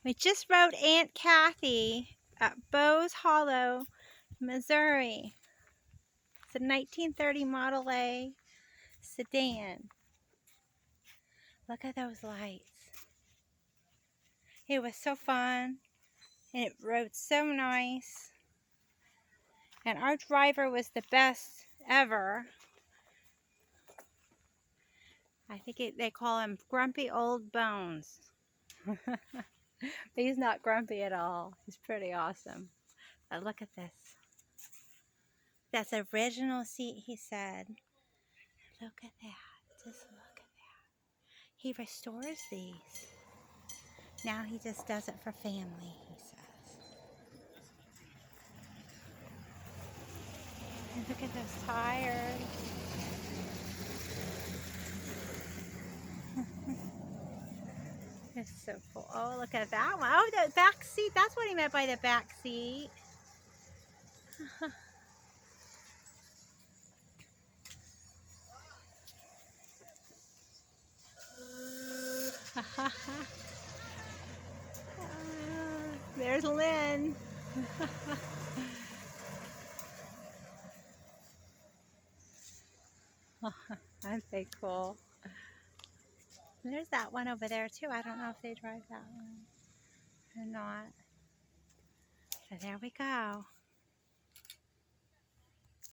We just rode Aunt Kathy at Bowes Hollow, Missouri. It's a 1930 Model A sedan. Look at those lights. It was so fun, and it rode so nice. And our driver was the best ever. I think they call him Grumpy Old Bones. But he's not grumpy at all. He's pretty awesome. But look at this. That's original seat, he said. Look at that. Just look at that. He restores these. Now he just does it for family, he says. And look at those tires. It's so cool. Oh, look at that one. Oh, the back seat. That's what he meant by the back seat. There's Lynn. Aren't they cool? There's that one over there too. I don't know if they drive that one or not. So there we go.